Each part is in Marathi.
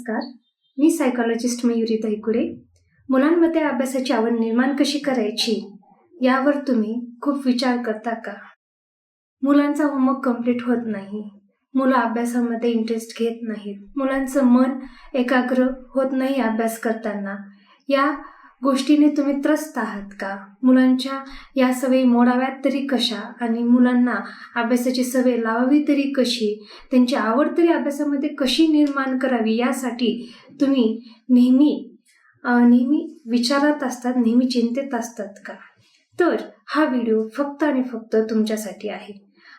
नमस्कार, मी सायकॉलॉजिस्ट मयुरी दहिकुडे. मुलांमध्ये अभ्यासाची आवड निर्माण कशी करायची यावर तुम्ही खूप विचार करता का? मुलांचा होमवर्क कंप्लीट होत नाही, मुलं अभ्यासामध्ये इंटरेस्ट घेत नाहीत, मुलांचं मन एकाग्र होत नाही अभ्यास करताना. या गोष्टीने तुम्ही त्रस्त आहात का? मुलांच्या या सवयी मोडाव्यात तरी कशा आणि मुलांना अभ्यासाची सवय लावावी तरी कशी, त्यांची आवड तरी अभ्यासामध्ये कशी निर्माण करावी यासाठी तुम्ही नेहमी विचारात असतात, नेहमी चिंतेत असतात का? तर हा व्हिडिओ फक्त आणि फक्त तुमच्यासाठी आहे.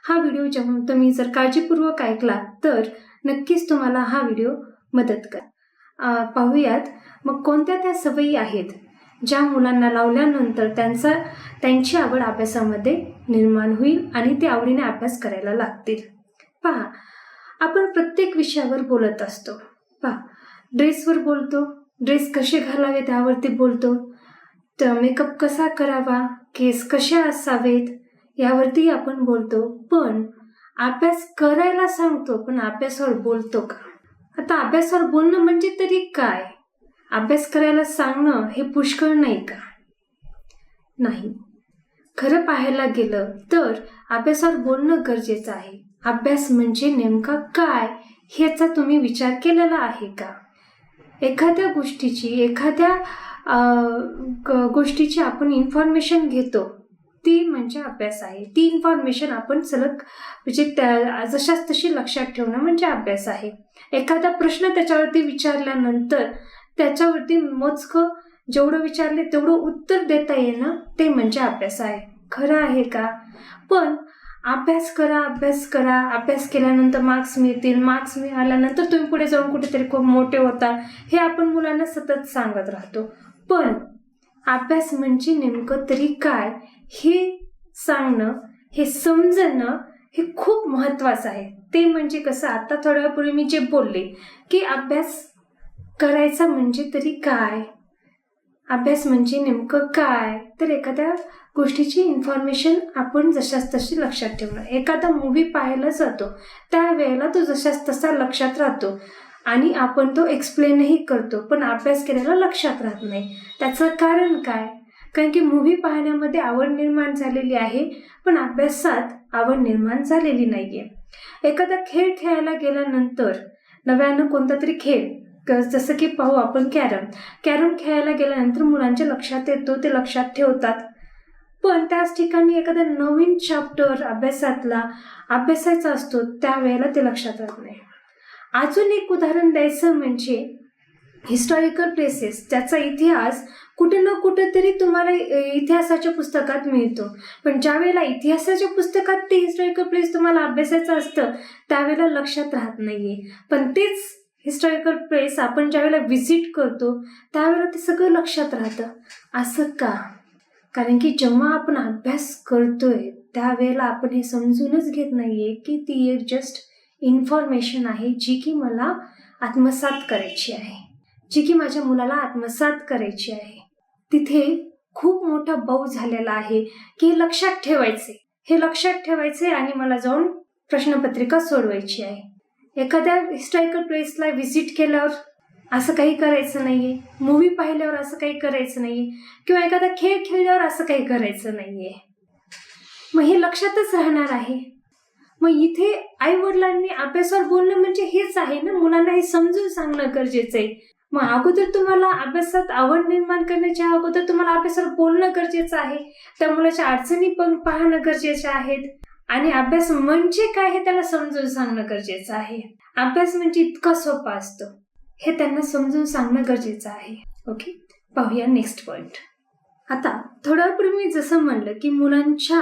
हा व्हिडिओ जेव्हा तुम्ही जर काळजीपूर्वक ऐकला तर नक्कीच तुम्हाला हा व्हिडिओ मदत करेल. पाहूयात मग कोणत्या त्या सवयी आहेत ज्या मुलांना लावल्यानंतर त्यांची आवड अभ्यासामध्ये निर्माण होईल आणि ते आवडीने अभ्यास करायला लागतील. पहा, आपण प्रत्येक विषयावर बोलत असतो. पहा, ड्रेसवर बोलतो, ड्रेस कसे घालावे त्यावरती बोलतो, तर मेकअप कसा करावा, केस कसे असावेत यावरती आपण बोलतो. पण अभ्यास करायला सांगतो, पण अभ्यासावर बोलतो का? आता अभ्यासावर बोलणं म्हणजे तरी काय? अभ्यास करायला सांगणं हे पुष्कळ नाही का? नाही, खरं पाहायला गेलं तर अभ्यासावर बोलणं गरजेचं आहे. अभ्यास म्हणजे नेमका काय ह्याचा तुम्ही विचार केलेला आहे का? एखाद्या गोष्टीची आपण इन्फॉर्मेशन घेतो, ती म्हणजे अभ्यास आहे. ती इन्फॉर्मेशन आपण सलग म्हणजे जशाच तशी लक्षात ठेवणं म्हणजे अभ्यास आहे. एखादा प्रश्न त्याच्यावरती विचारल्यानंतर त्याच्यावरती मोजकं जेवढं विचारले तेवढं उत्तर देता येणं ते म्हणजे अभ्यास आहे. खरं आहे का? पण अभ्यास करा, अभ्यास केल्यानंतर मार्क्स मिळतील, मार्क्स मिळाल्यानंतर तुम्ही पुढे जाऊन कुठेतरी खूप मोठे होता, हे आपण मुलांना सतत सांगत राहतो. पण अभ्यास म्हणजे नेमकं तरी काय हे सांगणं, हे समजणं हे खूप महत्त्वाचं आहे. ते म्हणजे कसं, आता थोड्या वेळापूर्वी मी जे बोलले की अभ्यास करायचा म्हणजे तरी काय, अभ्यास म्हणजे नेमकं काय, तर एखाद्या गोष्टीची इन्फॉर्मेशन आपण जशाच तशी लक्षात ठेवणं. एखादा मूव्ही पाहायला जातो, त्यावेळेला तो जशाच तसा लक्षात राहतो आणि आपण तो एक्सप्लेनही करतो, पण अभ्यास केलेला लक्षात राहत नाही. त्याचं कारण काय? कारण की मूव्ही पाहण्यामध्ये आवड निर्माण झालेली आहे, पण अभ्यासात आवड निर्माण झालेली नाहीये. एखादा खेळ खेळायला गेल्यानंतर नव्यानं कोणता तरी खेळ, जसं की पाहू आपण कॅरम खेळायला गेल्यानंतर मुलांच्या लक्षात येतो, ते लक्षात ठेवतात. पण त्याच ठिकाणी एखादा नवीन चॅप्टर अभ्यासाचा असतो, त्यावेळेला ते लक्षात राहत नाही. अजून एक उदाहरण द्यायचं म्हणजे हिस्टॉरिकल प्लेसेस, ज्याचा इतिहास कुठे ना कुठेतरी तुम्हाला इतिहासाच्या पुस्तकात मिळतो, पण ज्या वेळेला इतिहासाच्या पुस्तकात ते हिस्टॉरिकल प्लेस तुम्हाला अभ्यासाचं असतं त्यावेळेला लक्षात राहत नाहीये. पण तेच हिस्टॉरिकल प्लेस आपण ज्यावेळेला व्हिजिट करतो त्यावेळेला ते सगळं लक्षात राहतं. असं का? कारण की जेव्हा आपण अभ्यास करतोय त्यावेळेला आपण हे समजूनच घेत नाहीये की ती एक जस्ट इन्फॉर्मेशन आहे जी की मला आत्मसात करायची आहे, जी की माझ्या मुलाला आत्मसात करायची आहे. तिथे खूप मोठा बाऊ झालेला आहे की हे लक्षात ठेवायचे आणि मला जाऊन प्रश्नपत्रिका सोडवायची आहे. एखाद्या हिस्टॉरिकल प्लेसला व्हिजिट केल्यावर असं काही करायचं नाहीये, मूव्ही पाहिल्यावर असं काही करायचं नाहीये, किंवा एखादा खेळ खेळल्यावर असं काही करायचं नाहीये. मग हे लक्षातच राहणार आहे. मग इथे आई वडिलांनी अभ्यासावर बोलणं म्हणजे हेच आहे ना, मुलांना हे समजून सांगणं गरजेचं आहे. मग अगोदर तुम्हाला अभ्यासात आवड निर्माण करण्याच्या अगोदर तुम्हाला अभ्यासावर बोलणं गरजेचं आहे. त्या मुलाच्या अडचणी पण पाहणं गरजेच्या आहेत आणि अभ्यास म्हणजे काय हे त्याला समजून सांगणं गरजेचं आहे. अभ्यास म्हणजे इतका सोपा असतो हे त्यांना समजून सांगणं गरजेचं आहे. ओके, पाहूया नेक्स्ट पॉइंट. आता थोड्या वेळापूर्वी मी जसं म्हणलं की मुलांच्या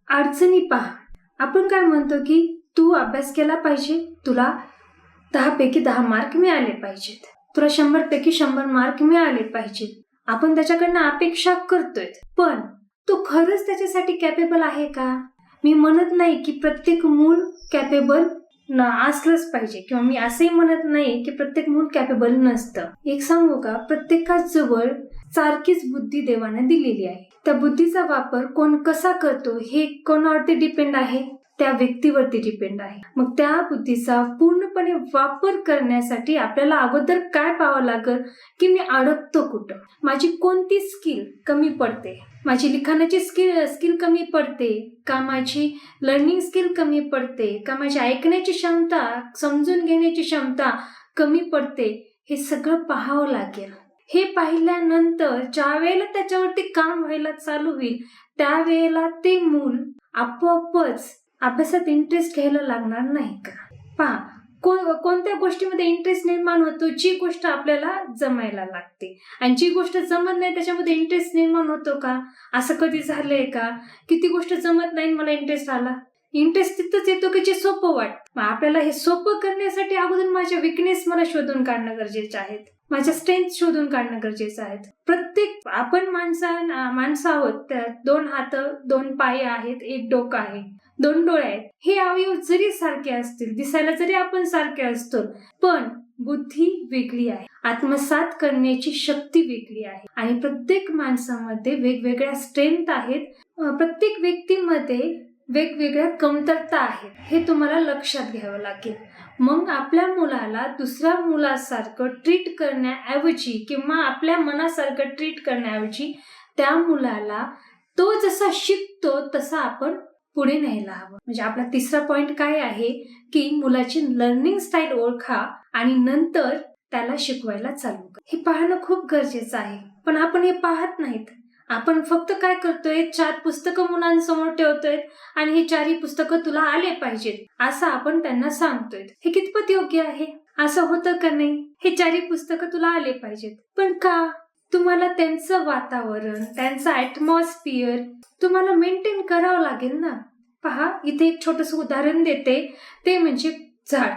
अडचणी पहा. आपण काय म्हणतो की तू अभ्यास केला पाहिजे, तुला 10 पैकी 10 मार्क मिळाले पाहिजेत, तुला 100 पैकी 100 मार्क मिळाले पाहिजेत. आपण त्याच्याकडनं अपेक्षा करतोय, पण तो खरंच त्याच्यासाठी कॅपेबल आहे का? मी म्हणत नाही की प्रत्येक मूल कॅपेबल असलंच पाहिजे, किंवा मी असंही म्हणत नाही की प्रत्येक मूल कॅपेबल नसतं. एक सांगू का, प्रत्येकाजवळ सारखीच बुद्धी देवाने दिलेली आहे. त्या बुद्धीचा वापर कोण कसा करतो हे कोणावरती डिपेंड आहे? त्या व्यक्तीवरती डिपेंड आहे. मग त्या बुद्धीचा पूर्णपणे वापर करण्यासाठी आपल्याला अगोदर काय पाहावं लागेल की मी अडकतो कुठं, माझी कोणती स्किल कमी पडते, माझी लिखाणाची स्किल कमी पडते का, माझी लर्निंग स्किल कमी पडते का, माझी ऐकण्याची क्षमता, समजून घेण्याची क्षमता कमी पडते, हे सगळं पाहावं लागेल. हे पाहिल्यानंतर ज्या वेळेला त्याच्यावरती काम व्हायला चालू होईल त्यावेळेला ते मूल आपोआपच अभ्यासात इंटरेस्ट घ्यायला लागणार नाही का. पहा, कोणत्या गोष्टीमध्ये इंटरेस्ट निर्माण होतो, जी गोष्ट आपल्याला जमायला लागते, आणि जी गोष्ट जमत नाही त्याच्यामध्ये इंटरेस्ट निर्माण होतो का. असं कधी झालंय का की ती गोष्ट जमत नाही मला इंटरेस्ट आला. इंटरेस्ट तिथंच येतो की जे सोपं वाटतं. आपल्याला हे सोपं करण्यासाठी अगोदर माझ्या विकनेस मला शोधून काढणं गरजेचं आहे, माझ्या स्ट्रेंथ शोधून काढणं गरजेचं आहे. प्रत्येक आपण माणसं आहोत, 2 हात 2 पाय आहेत, 1 डोकं आहे, 2 डोळे आहेत. हे अवयव जरी सारखे असतील, दिसायला जरी आपण सारखे असतो, पण बुद्धी वेगळी आहे, आत्मसात करण्याची शक्ती वेगळी आहे, आणि प्रत्येक माणसामध्ये वेगवेगळ्या स्ट्रेंथ आहेत, प्रत्येक व्यक्तीमध्ये वेगवेगळ्या कमतरता आहेत. हे तुम्हाला लक्षात घ्यावं लागेल. मग आपल्या मुलाला दुसऱ्या मुलासारखं ट्रीट करण्याऐवजी किंवा आपल्या मनासारखं ट्रीट करण्याऐवजी त्या मुलाला तो जसा शिकतो तसा आपण पुढे न्यायला हवं. म्हणजे आपला तिसरा पॉइंट काय आहे की मुलाची लर्निंग स्टाईल ओळखा आणि नंतर त्याला शिकवायला चालू करा. हे पाहणं खूप गरजेचं आहे, पण आपण हे पाहत नाहीत. आपण फक्त काय करतोय, 4 पुस्तकं मुलांसमोर ठेवतोय आणि हे 4ही पुस्तकं तुला आले पाहिजेत असं आपण त्यांना सांगतोय. हे कितपत योग्य आहे? असं होतं का नाही? हे 4ही पुस्तकं तुला आले पाहिजेत, पण का? तुम्हाला त्यांचं वातावरण, त्यांचं ऍटमॉस्फिअर तुम्हाला मेंटेन करावं लागेल ना. पहा, इथे एक छोटंसं उदाहरण देते, ते म्हणजे झाड.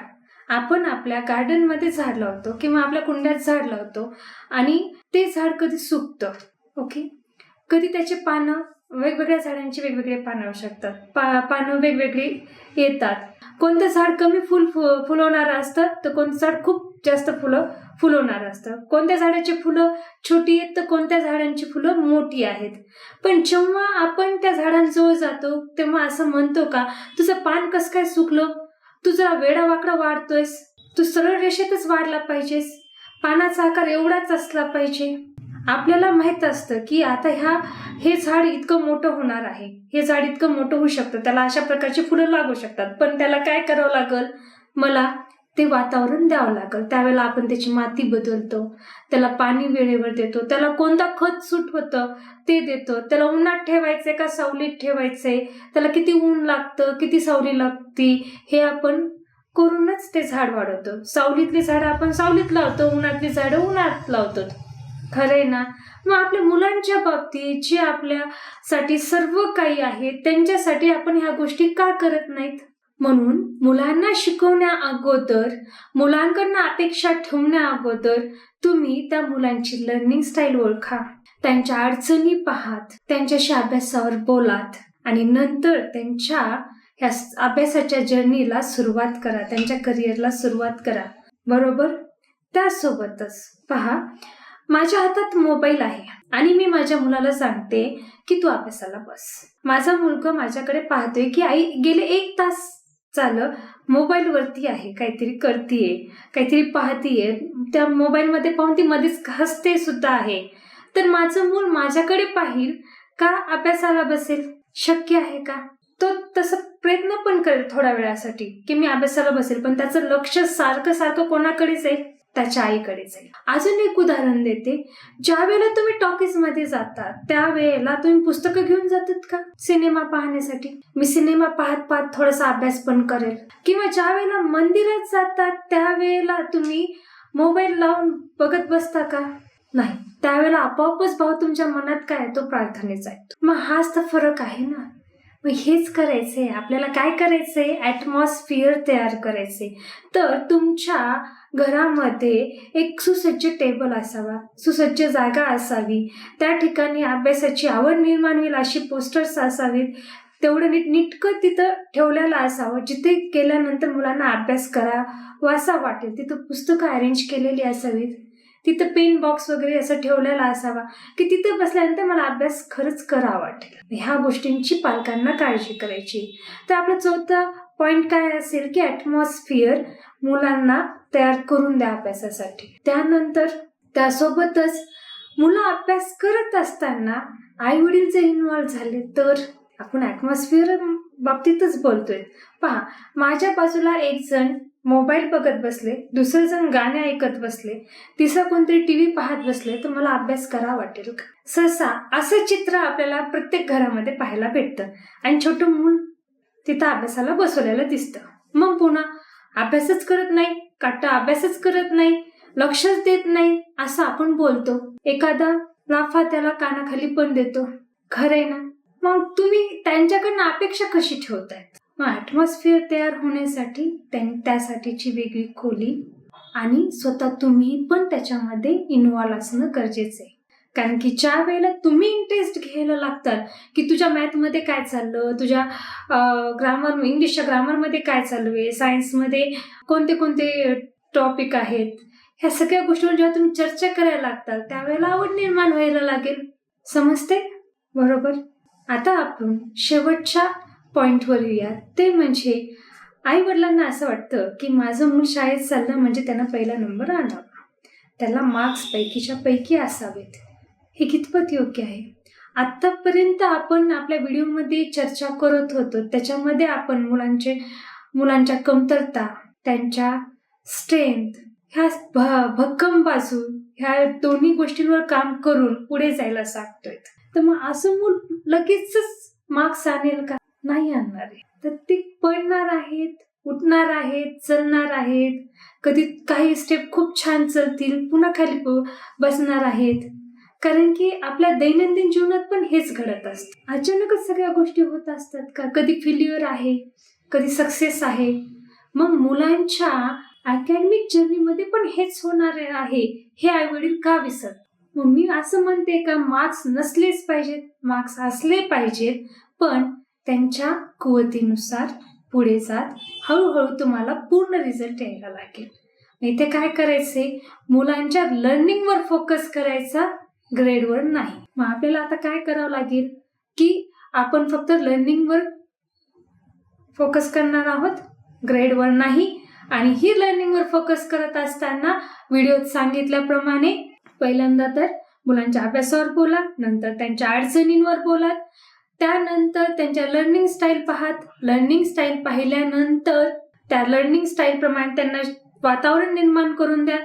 आपण आपल्या गार्डन मध्ये झाड लावतो किंवा आपल्या कुंड्यात झाड लावतो आणि ते झाड कधी सुकतं, ओके, कधी त्याचे पानं, वेगवेगळ्या झाडांची वेगवेगळे पानं येऊ शकतात, पानं वेगवेगळी येतात. कोणतं झाड कमी फुलवणारं असतं तर कोणतं झाड खूप जास्त फुलं फुलवणारं असतं. कोणत्या झाडाची फुलं छोटी आहेत तर कोणत्या झाडांची फुलं मोठी आहेत. पण जेव्हा आपण त्या झाडांजवळ जातो तेव्हा असं म्हणतो का, तुझं पान कसं काय सुकलं, तुझा वेडा वाकडा वाढतोयस, तू सरळ रेषेतच वाढला पाहिजेस, पानाचा आकार एवढाच असला पाहिजे. आपल्याला माहित असतं की आता हे झाड इतकं मोठं होणार आहे, हे झाड इतकं मोठं होऊ शकतं, त्याला अशा प्रकारची फुलं लागू शकतात, पण त्याला काय करावं लागल, मला ते वातावरण द्यावं लागल. त्यावेळेला आपण त्याची माती बदलतो, त्याला पाणी वेळेवर देतो, त्याला कोणता खत सूट होतं ते देतो, त्याला उन्हात ठेवायचंय का सावलीत ठेवायचंय, त्याला किती ऊन लागतं किती सावली लागती हे आपण करूनच ते झाड वाढवतो. सावलीतली झाडं आपण सावलीत लावतो, उन्हातली झाडं उन्हात लावतो. खरंय ना. मग आपल्या मुलांच्या बाबतीत जे आपल्यासाठी सर्व काही आहे त्यांच्यासाठी आपण ह्या गोष्टी का करत नाहीत? म्हणून मुलांना शिकवण्या अगोदर, मुलांकडनं अपेक्षा ठेवण्या अगोदर तुम्ही त्या मुलांची लर्निंग स्टाईल ओळखा, त्यांच्या अडचणी पाहात, त्यांच्याशी अभ्यासावर बोलात आणि नंतर त्यांच्या ह्या अभ्यासाच्या जर्नीला सुरुवात करा, त्यांच्या करिअरला सुरुवात करा, बरोबर. त्यासोबतच पहा, माझ्या हातात मोबाईल आहे आणि मी माझ्या मुलाला सांगते की तू अभ्यासाला बस. माझा मुलगा माझ्याकडे पाहतोय की आई गेले 1 तास झालं मोबाईल वरती आहे, काहीतरी करतीये, काहीतरी पाहतीये, त्या मोबाईल मध्ये पाहून ती मध्येच हसते सुद्धा आहे. तर माझं मूल माझ्याकडे पाहिल का अभ्यासाला बसेल? शक्य आहे का? तो तसं प्रयत्न पण करेल थोड्या वेळासाठी की मी अभ्यासाला बसेल, पण त्याचं लक्ष सारखं सारखं कोणाकडेच आहे, त्याच्या आईकडेच आहे. अजून एक उदाहरण देते, ज्या वेळेला तुम्ही टॉकीज मध्ये जातात त्यावेळेला तुम्ही पुस्तकं घेऊन जातात का सिनेमा पाहण्यासाठी? मी सिनेमा पाहत पाहत थोडासा अभ्यास पण करेल. किंवा ज्या वेळेला मंदिरात जातात त्यावेळेला तुम्ही मोबाईल लावून बघत बसता का? नाही. त्यावेळेला आपोआपच भाव तुमच्या मनात काय तो प्रार्थनेचा आहे. मग हाच तर फरक आहे ना. मग हेच करायचंय आपल्याला. काय करायचंय? ऍटमॉस्फिअर तयार करायचे. तर तुमच्या घरामध्ये एक सुसज्ज टेबल असावा, सुसज्ज जागा असावी, त्या ठिकाणी अभ्यासाची आवड निर्माण होईल अशी पोस्टर्स असावीत, तेवढं नीटकं तिथं ठेवलेलं असावं, जिथे गेल्यानंतर मुलांना अभ्यास करा व असा वाटेल तिथं पुस्तकं अरेंज केलेली असावीत. तिथं पेन बॉक्स वगैरे असं ठेवलेला असावा की तिथं बसल्यानंतर मला अभ्यास खरंच करावा वाटेल. ह्या गोष्टींची पालकांना काळजी करायची. तर आपला चौथा पॉइंट काय असेल की ॲटमॉस्फिअर मुलांना तयार करून द्या अभ्यासासाठी. त्यानंतर त्यासोबतच मुलं अभ्यास करत असताना आई वडील जर इन्व्हॉल्व झाले तर आपण ॲटमॉस्फिअर बाबतीतच बोलतोय. पहा, माझ्या बाजूला एक जण मोबाईल बघत बसले, दुसरं जण गाणे ऐकत बसले, तिसरं कोणतरी टीव्ही पाहत बसले, तर मला अभ्यास करावा वाटेल का? सहसा असं चित्र आपल्याला प्रत्येक घरामध्ये पाहायला भेटतं आणि छोटं मूल तिथं अभ्यासाला बसवलेलं दिसतं. मग पुन्हा अभ्यासच करत नाही, काटा अभ्यासच करत नाही, लक्षच देत नाही असं आपण बोलतो. एखादा लाफा त्याला कानाखाली पण देतो. खरंय ना? मग तुम्ही त्यांच्याकडनं अपेक्षा कशी ठेवताय? मग ॲटमॉस्फिअर तयार होण्यासाठी त्यासाठीची वेगळी खोली आणि स्वतः तुम्ही पण त्याच्यामध्ये इन्व्हॉल्व असणं गरजेचं आहे. कारण की ज्या वेळेला तुम्ही इंटरेस्ट घ्यायला लागतात की तुझ्या मॅथमध्ये काय चाललं, तुझ्या इंग्लिशच्या ग्रामरमध्ये काय चालू आहे, सायन्समध्ये कोणते कोणते टॉपिक आहेत, ह्या सगळ्या गोष्टींवर जेव्हा तुम्ही चर्चा करायला लागताल त्यावेळेला आवड निर्माण व्हायला लागेल. समजते? बरोबर. आता आपण शेवटच्या पॉइंटवर येऊया. ते म्हणजे आई वडिलांना असं वाटतं की माझं मूल शाळेत चाललं म्हणजे त्यांना पहिला नंबर आणावा, त्याला मार्क्स पैकीच्या पैकी असावेत. हे कितपत योग्य आहे? आत्तापर्यंत आपण आपल्या व्हिडिओमध्ये चर्चा करत होतो त्याच्यामध्ये आपण मुलांच्या कमतरता, त्यांच्या स्ट्रेंथ, ह्या भक्कम बाजू, ह्या दोन्ही गोष्टींवर काम करून पुढे जायला सांगतोय. तर मग असं मूल लगेचच मार्क्स आणेल का? नाही आणणार आहे. तर ते पडणार आहेत, उठणार आहेत, चलणार आहेत, कधी काही स्टेप खूप छान चलतील, पुन्हा खाली बसणार आहेत. कारण की आपल्या दैनंदिन जीवनात पण हेच घडत असतं. अचानकच सगळ्या गोष्टी होत असतात का? कधी फेल्युअर आहे, कधी सक्सेस आहे. मग मुलांच्या अकॅडमिक जर्नीमध्ये पण हेच होणार आहे. हे आई वडील का विसरतात? मग मी असं म्हणते का मार्क्स नसलेच पाहिजेत, मार्क्स असले पाहिजेत, पण त्यांच्या कुवतीनुसार पुढे जात हळूहळू तुम्हाला पूर्ण रिझल्ट यायला लागेल. इथे काय करायचे? मुलांच्या लर्निंगवर फोकस करायचा, ग्रेडवर नाही. मग आपल्याला आता काय करावं लागेल की आपण फक्त लर्निंगवर फोकस करणार आहोत, ग्रेडवर नाही. आणि ही लर्निंगवर फोकस करत असताना व्हिडिओत सांगितल्याप्रमाणे पहिल्यांदा तर मुलांच्या अभ्यासावर बोला, नंतर त्यांच्या अडचणींवर बोला, त्यानंतर त्यांच्या लर्निंग स्टाईल पाहात, लर्निंग स्टाईल पाहिल्यानंतर त्या लर्निंग स्टाईल प्रमाणे त्यांना वातावरण निर्माण करून द्या,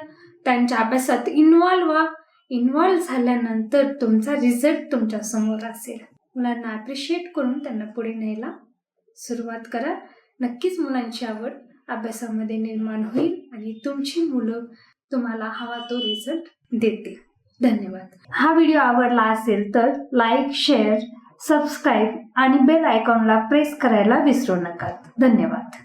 त्यांच्या अभ्यासात इन्व्हॉल्व व्हा. इन्व्हॉल्व झाल्यानंतर तुमचा रिझल्ट तुमच्या समोर असेल. मुलांना अप्रिशिएट करून त्यांना पुढे न्यायला सुरुवात करा. नक्कीच मुलांची आवड अभ्यासामध्ये निर्माण होईल आणि तुमची मुलं तुम्हाला हवा तो रिझल्ट देतील. धन्यवाद. हा व्हिडिओ आवडला असेल तर लाईक, शेअर, सबस्क्राईब आणि बेल आयकॉनला प्रेस करायला विसरू नका. धन्यवाद.